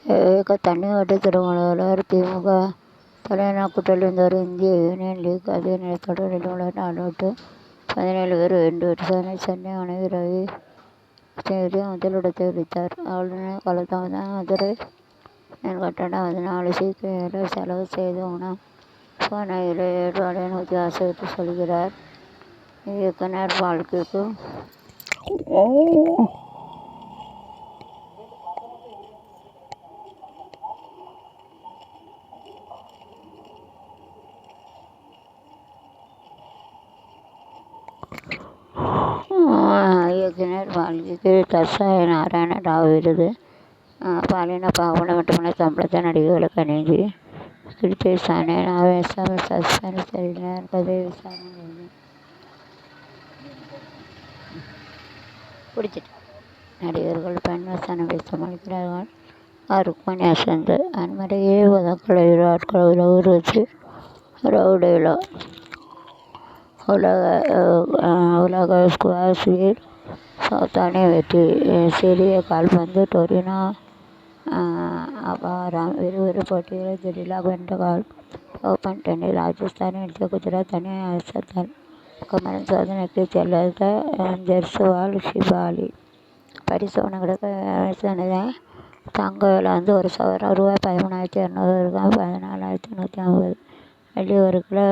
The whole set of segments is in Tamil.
தண்ணி காட்டு திருமாவளவர் திமுக தலைநகர் கூட்டணியில் இந்திய யூனியன் லீக் அதே நேரத்தோடு 2,417 பேர் வென்று விசாரணை சென்னை ஆணையர் ரவி முதலிடத்தை பிடித்தார். ஆளுநர் காலதாமதம் மதுரை கட்டணம் 14 சீக்கிரம் செலவு செய்து உணவு போன ஏற்பாடு நோக்கி ஆசைவிட்டு சொல்கிறார் இயக்குனர் வாழ்க்கைக்கு. இயக்குனர் வாழ்க்கைக்கு தர்சாய நாராயண ராவ் விருது. பாலின பாகுபாடு மட்டுமல்ல, சம்பளத்தை நடிகர்களுக்கு நீதி. கிருத்திகை விசாரணை ஆவேசம் சஸ்பென்ஸ் த்ரில்லர் கதை விசாரணை பிடிச்சிட்டு நடிகர்கள் பெண் வசனம் பேச மறுக்கிறார்கள். ருக்மணி அசந்து அன்மரையே உதக்கலை ஆட்கள் உறவு வச்சு ரவுடையில் உலக ஸ்குவாஷ் வீர் சவுத்தானே வெற்றி. சிறிய கால்பந்து டொரினோ அபாரம் இருவரு போட்டிகளில் ஜெடிலா வென்ற ஓப்பன் டென்னிஸ். ராஜஸ்தானை எடுத்த குஜராத் அணி அசத்தல். கமரன் சோதனைக்கு செல்லாத ஜெர்சுவால் ஷிபாலி. பரிசு பணங்களுக்கு தங்க விலை ஒரு சவரன் ரூபாய் 13,200 14,150. வெள்ளி 1 கிலோ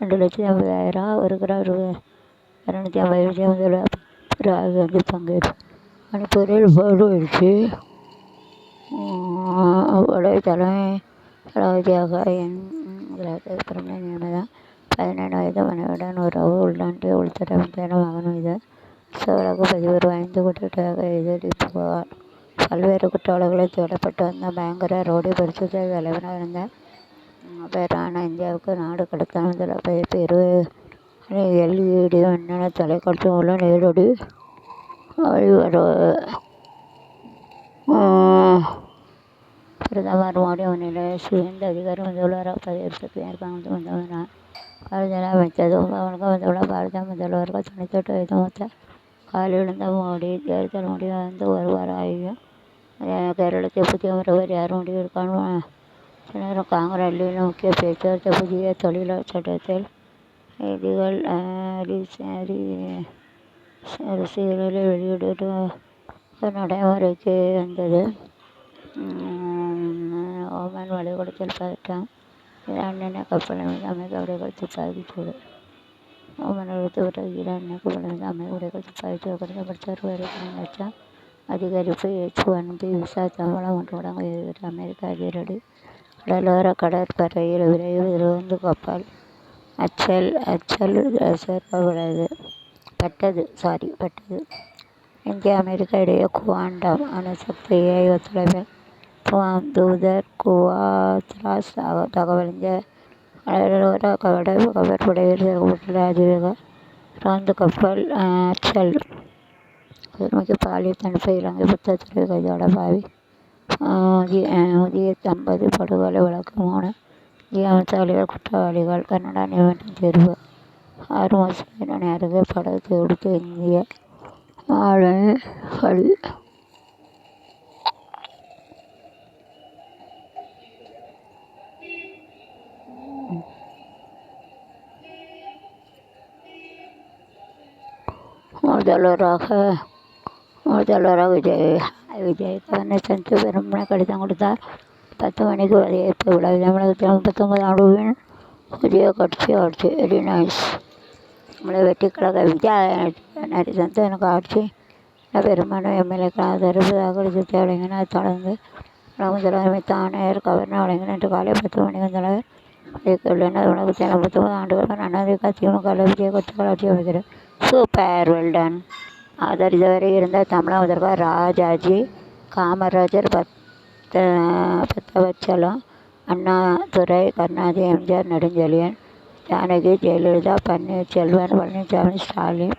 2,80,000. 1 கிராம் 250 முதல்வர் ராகுல் காந்தி பங்கேற்பு. மணிப்பூரில் போடுவீழ்ச்சி. படை தலைமை தளபதியாக பிரம்ம நியமனம். 17 வயது மனைவியுடன் உறவு. உள்நாட்டிய உள்துறை அமைச்சர் மகன் மீது வழக்கு பதிவு. 5 குற்றச்சாட்டாக எதிரி புகார். பல்வேறு குற்றவாளிகளில் தேடப்பட்டு வந்த பயங்கர ரோடி பரிசுத்த தலைவனாக இருந்த பேரான இந்தியாவுக்கு நாடு கடத்த முதல்வர் பயிர்ப்பு. 20 LED மின்னணு தொலைக்காட்சி மூலம் நேரடி வழிவரவு. பிரதமர் மோடி முன்னிலையில் சுவேந்து அதிகாரி முதல்வராக பதவியேற்பதற்கு ஏற்பாடு முதல்வரான பாரதிய அமைச்சது. முதல்வர் பாரத முதல்வர்கள் 98 வயது மூத்த காலில் விழுந்த மோடி. தேர்தல் முடிவு வந்து 1 வாரம் ஆகியும் கேரளத்தில் புதிய முதல்வர் யார் முடிவிற்கான காங்கிரஸ் டெல்லியில் முக்கிய பேச்சுவார்த்தை. புதிய தொழிலாளர் சட்டத்தில் விதிகள் ரசிகர்களை வெளியிட நடைமுறைக்கு வந்தது. ஓமன் வளைகுடத்தில் பதட்டம். ஈரான் எண்ணெய் கப்பல் மீது அமெரிக்க உடைகள் துப்பாக்கிச்சூடு. ஓமன் விட்டு ஈரான் எண்ணெய் கப்பல் மீது அமெரிக்க உடைகள் துப்பாக்கிச்சூடு. குறைந்தபட்ச ரூபாய் 2 லட்சம் அதிகரிப்பு. H-1B விசா சம்பளம் 3 மடங்கு உயர்வு. அமெரிக்க அதிரடி. கடலோர கடற்படையில் விரைவு ரோந்து கப்பல் அச்சல் பட்டது. இந்தியா அமெரிக்கா இடையே குவாண்டம் அணுசக்தி AI ஒத்துழைப்பில் தூதர் குவாத்ராஸ் தகவல். இந்திய கடலோர கடற்படையில் சேர்க்கப்பட்டுள்ள அதிவேக ரோந்து கப்பல் அச்சல். பெருமைக்கு பாலியல் தணிப்பு. இலங்கை புத்தத்துறை கைதாட பாவி. முதிய தம்பதி படுகொலை வழக்கு 3 இந்திய அமைச்சர்கள் குற்றவாளிகள். கனடா நீதிமன்றம் தீர்ப்பு. ஹார்மஸ் நீரிணை அருகே படகு தீப்பிடித்து இந்திய மாலுமி பலி. முதல்வராக விஜய் கவர்னர் சந்தித்து பெரும்பான்மை கடிதம் கொடுத்தார். 10 மணிக்கு வரவேற்பு விழா. தமிழகத்தில் 39 ஆண்டுகளின் புதிய கட்சி ஆட்சி. Very nice. நம்மளை வெற்றி கழக விஜய் சந்தித்து எனக்கு ஆட்சி பெரும்பான்மை எம்எல்ஏக்கள் ஆதரவு வாக்களித்து வழங்கினார். தொடர்ந்து முதல்வர் அமைத்த ஆணையர் கவர்னர் வழங்கினார். இன்று காலை 10 மணிக்கு முதல்வர் அறிவித்துள்ளனர். தமிழகத்தில் 39 ஆண்டுகள் அதிமுக விஜய் கட்சிகள் ஆட்சி அமைக்கிறது. Super, well done. ஆதரித்தவரை இருந்த தமிழக முதல்வர் ராஜாஜி, காமராஜர், பக்தவத்சலம், அண்ணாதுரை, கருணாநிதி, எம்ஜிஆர், நெடுஞ்செழியன், ஜானகி, ஜெயலலிதா, பன்னீர்செல்வம், பழனிசாமி, ஸ்டாலின்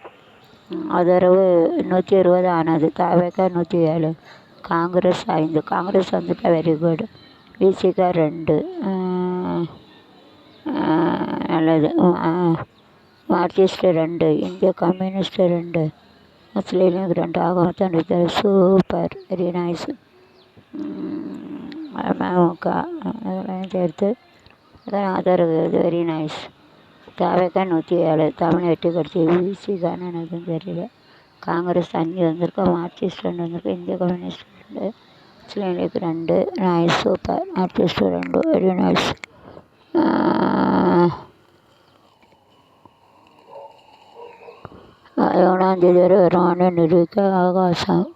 ஆதரவு 120 ஆனது. தவிக 107. காங்கிரஸ் 5. காங்கிரஸ் வந்துட்டா வெரி குட். விசிக 2. நல்லது. மார்க்சிஸ்ட் 2. இந்திய கம்யூனிஸ்ட் 2. முஸ்லீம் லீக் 2. ஆக மொத்தம் 2. Super, very nice. அமமுக அதெல்லாம் சேர்த்து அதான் ஆதரவு. இது வெரி நைஸ். தவிக 107, தமிழ் வெற்றி கட்சி பிசிக்கான எனக்கும் தெரியல. காங்கிரஸ் 5 வந்திருக்கு, மார்க்சிஸ்ட் 2 வந்திருக்கு, இந்திய communist 2, Muslim League 2. Nice, super. Marxist 2, very nice. 1ஆம் தேதி வரை வருமானு நிரூபிக்க அவகாசம்.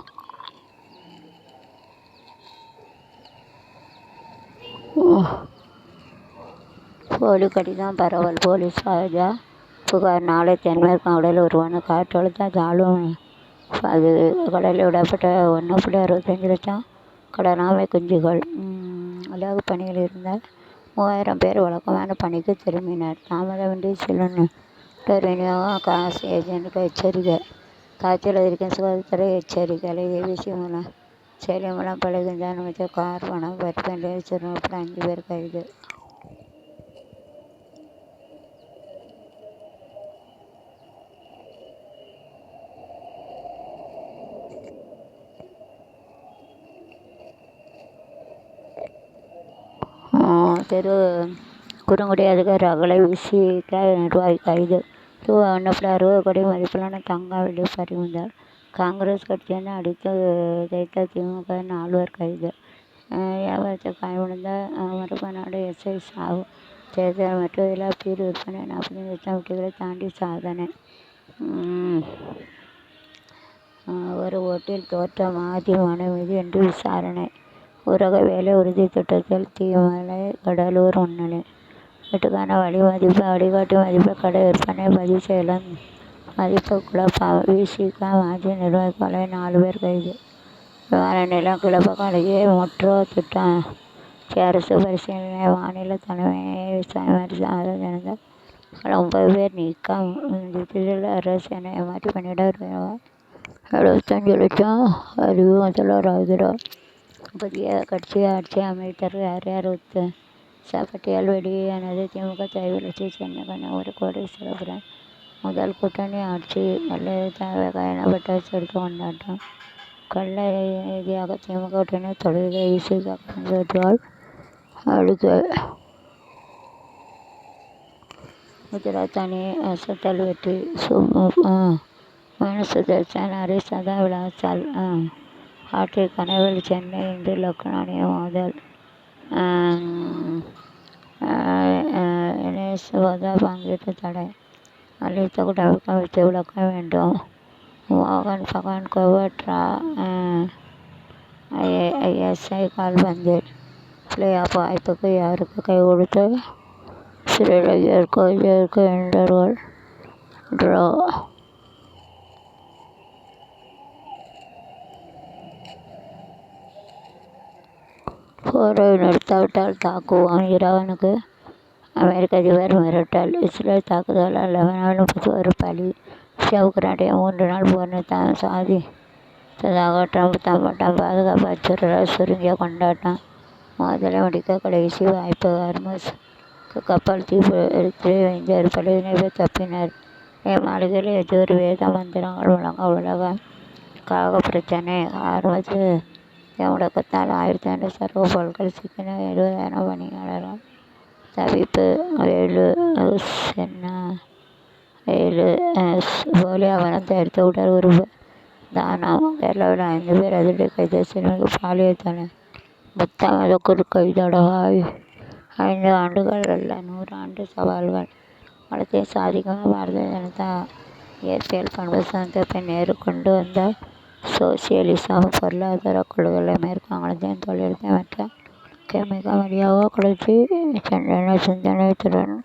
போலி கடிதம் பரவல். போலீஸ் ராஜா புகார். நாளை தென்மேற்கு கடலில் உருவான காற்றழுத்த தாழ்வு அது கடலில் விடப்பட்ட 1.65 லட்சம் கடனாமை குஞ்சுகள். உலக பணியில் இருந்த 3000 பேர் வழக்கமான பணிக்கு திரும்பினர். தாமதமின்றி சிலிண்டர் விநியோகம். காசு ஏஜென்ட்டுக்கு எச்சரிக்கை. காய்ச்சல் அதிகரிக்கும் சுகாதாரத்துறை எச்சரிக்கை. ஏபிசி மூலம் செயலி மூலம் பல அமைச்சர் கார் பணம் பறிப்பு சிறுவன் உட்பட 5 பேர் கைது. தெரு குறுங்குடி அதிகாரி அகலை விசிக நிர்வாகி கைது. ரூபா 1.60 கோடி மதிப்பிலான தங்கம் வெள்ளி பறிமுதல். காங்கிரஸ் கட்சியினர் அடித்து தைத்த திமுக 4 கைது. வியாபாரத்தில் காயமடைந்த மரப்பநாடு எஸ்ஐ சாவு. தேர்தல் மற்றும் இழப்பீடு விற்பனை 45 லட்சம் வட்டிகளை தாண்டி சாதனை. ஒரு ஓட்டில் தோற்ற மாஜி மனைவி என்று விசாரணை. ஊரக வேலை உறுதி திட்டத்தில் தீமலை. கடலூர் முன்னணி. வீட்டுக்கான வழிகாட்டி மதிப்பு கடை விற்பனை பதிவு செய்யலாம். மதிப்பு குழப்பம். விசிக மாஜி நிர்வாகிகளை 4 பேர் கைது. விமான நிலம் கிளப்ப அருகே மெட்ரோ திட்டம் அரசு பரிசீலனை. மாநில தலைமை விவசாய ஜனதா 9 பேர் நீக்கம். திட்டத்தில் அரசு என ஏமாற்றி பணியிட 75 லட்சம் அறிவு முதல்வர் ஆகிறார். புதிய கட்சி ஆட்சி அமைத்தர் யார் யார் பட்டியல் வெளியானது. திமுக தலைவர்ச்சி சென்னை கன்னியாகுமரி கோடை சிறப்பு முதல் கூட்டணி ஆட்சி. வெள்ளை பயணப்பட்ட எடுத்து கொண்டாட்டம். கள்ள ரீதியாக திமுக கூட்டணி தொழிலை விசிக கலந்துவால் அடுக்க. குஜராத் அணி அசத்தல் வெற்றி. சுதர்சன் ஹரிஸ் சதா விளாசால் ஆற்றில் கனவில். சென்னை இன்று லக்னோ அணிய மோதல். பங்கேற்று தடை. அளித்த குடவுக்கு வைத்து விளக்க வேண்டும். மோகன் பகான் கோவட்ரா ஐஎஸ்ஐ கால்பந்து பிளே ஆஃப் வாய்ப்புக்கு யாருக்கு கை கொடுத்து ஸ்ரீலங்கா வென்றவர்கள் ட்ரா. போரை நிறுத்தாவிட்டால் தாக்குவோம். ஈரானுக்கு அமெரிக்க அதிபர் மிரட்டல். இஸ்ரேல் தாக்குதலால் லெபனானில் 31 பலி. உக்ரைனுடைய 3 நாள் போர் நிறுத்தம் சாதித்ததாக ட்ரம்ப் தம்பட்டம். பாதுகாப்பு அச்சுறுத்தலால் சுருங்கிய கொண்டாட்டம். மோதலை முடிக்க கடைசி வாய்ப்பு. ஹர்முஸ் கப்பல் தீப்பிடித்து 5 படகினை பேர் தப்பினர். மாளிகையில் எஜூர் வேத மந்திரங்கள் முழங்க உலகம் காக பிரச்சனை. ஹர்முஸ் முடக்கத்தால் 1500 சர்வ பொருட்கள் சிக்கின. 70,000 பணியாளர்கள் தவிப்பு. 7 போலி ஆவணம் தயாரித்த உடல் உறுப்பு தானம். கேரளாவில் 5 பேர் அதிரடி கைது. சிறுமிக்கு பாலியல் தலை. புத்தக குறுக்கைதடாய். 5 ஆண்டுகள் அல்ல 100 ஆண்டு சவால்கள். வளத்தை சாதிக்கும் பாரதிய ஜனதா. இயற்பியல் பண்பு சந்தத்தை நேரு கொண்டு வந்த சோசியலிசம் பொருளாதார கொள்கைகளை மேற்காங்களத்தின் தொழில்நுட்ப மற்ற மிக வழியாக கடைசி சென்றன. சிந்தனை திறன்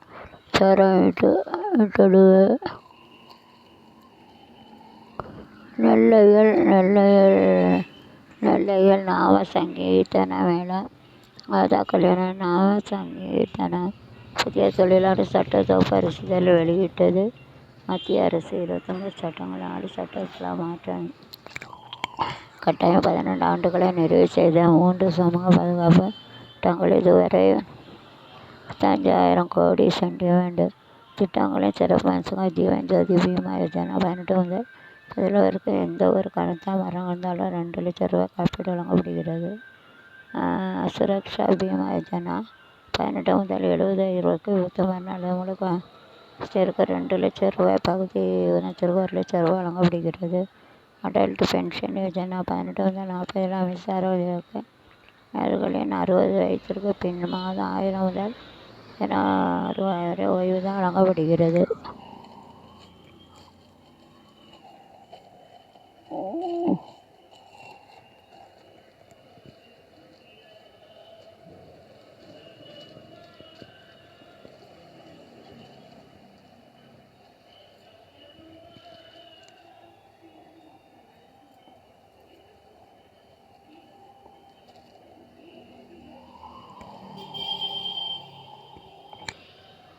சாராமிட்டடுவ. நெல்லையில் நாம சங்கீர்த்தன மேளா. மாதா கல்யாணம் நாம சங்கீர்த்தனம். புதிய தொழிலாளர் சட்ட தொகுப்பு அரசிதழ் வெளியிட்டது மத்திய அரசு. 29 சட்டங்கள் 4 சட்டத்தில் மாற்றம். கட்டாயம் 12 ஆண்டுகளை நிறைவு செய்த 3 சமூக பாதுகாப்பு திட்டங்கள். இதுவரை 55,000 கோடி சென்டிமெண்ட் திட்டங்களின் சிறப்பு அம்சங்கள். ஜீவன் ஜோதி பீமா யோஜனா 18 முதல் 17 வரைக்கும் எந்த ஒரு காரணத்தால் மரணம் இருந்தாலும் 2 லட்சம் ரூபாய் காப்பீடு வழங்கப்படுகிறது. சுரக்ஷா பீமா யோஜனா 18 முதல் 70 வயது மரணங்களுக்கு இருக்க 2 லட்சம் ரூபாய், பகுதி ஊனத்திற்கு 1 லட்சம் ரூபாய் வழங்கப்படுகிறது. அடல்ட் பென்ஷன் யோஜனா 18 முதல் 40 மின்சார வயதிற்கு அவர்களின் 60 வயதிற்கு பின் மாதம் 1000 முதல் 1600 வரை ஓய்வூதியம் வழங்கப்படுகிறது.